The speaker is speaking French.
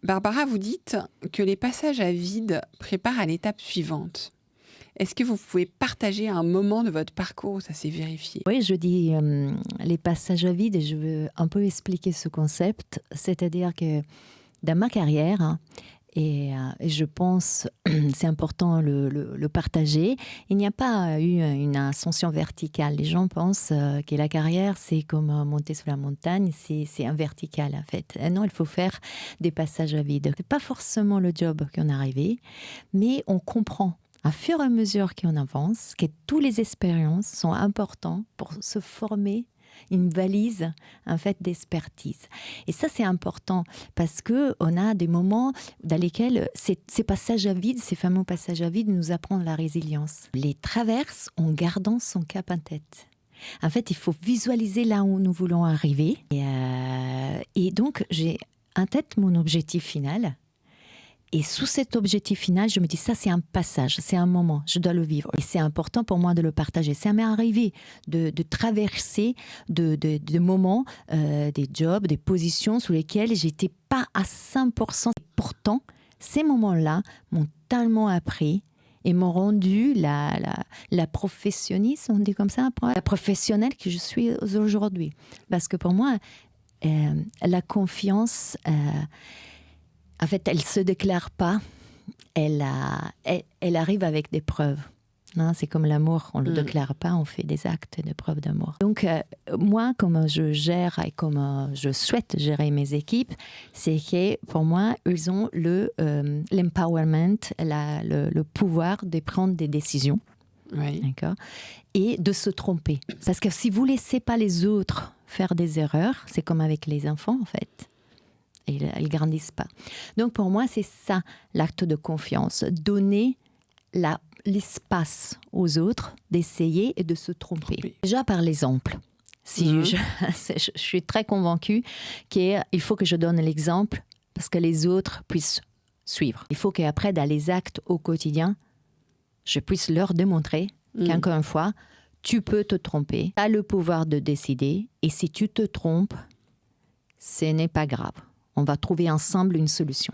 Barbara, vous dites que les passages à vide préparent à l'étape suivante. Est-ce que vous pouvez partager un moment de votre parcours où ça s'est vérifié? Oui, je dis les passages à vide et je veux un peu expliquer ce concept. C'est-à-dire que dans ma carrière, hein, et je pense c'est important le partager, il n'y a pas eu une ascension verticale. Les gens pensent que la carrière, c'est comme monter sur la montagne, c'est un vertical en fait. Non, il faut faire des passages à vide. C'est pas forcément le job qu'on est arrivé, mais on comprend à fur et à mesure qu'on avance, que toutes les expériences sont importantes pour se former une valise en fait d'expertise. Et ça c'est important parce que on a des moments dans lesquels ces passages à vide, ces fameux passages à vide, nous apprennent la résilience. Les traverse en gardant son cap en tête. En fait, il faut visualiser là où nous voulons arriver. Et donc, j'ai en tête mon objectif final. Et sous cet objectif final, je me dis, ça c'est un passage, c'est un moment, je dois le vivre. Et c'est important pour moi de le partager. Ça m'est arrivé de traverser de moments, des jobs, des positions sous lesquelles j'étais pas à 100%. Pourtant, ces moments-là m'ont tellement appris et m'ont rendu la professionniste, on dit comme ça, la professionnelle que je suis aujourd'hui. Parce que pour moi, la confiance... en fait, elle ne se déclare pas, elle arrive avec des preuves. Non, c'est comme l'amour, on ne le déclare pas, on fait des actes de preuves d'amour. Donc, moi, comment je gère et comment je souhaite gérer mes équipes, c'est que pour moi, ils ont l'empowerment, le pouvoir de prendre des décisions. Oui. D'accord, et de se tromper. Parce que si vous ne laissez pas les autres faire des erreurs, c'est comme avec les enfants, en fait. Ils ne grandissent pas. Donc pour moi, c'est ça l'acte de confiance. Donner l'espace aux autres d'essayer et de se tromper. Déjà par l'exemple. Je suis très convaincue qu'il faut que je donne l'exemple parce que les autres puissent suivre. Il faut qu'après, dans les actes au quotidien, je puisse leur démontrer qu'encore une fois, tu peux te tromper. Tu as le pouvoir de décider et si tu te trompes, ce n'est pas grave. On va trouver ensemble une solution.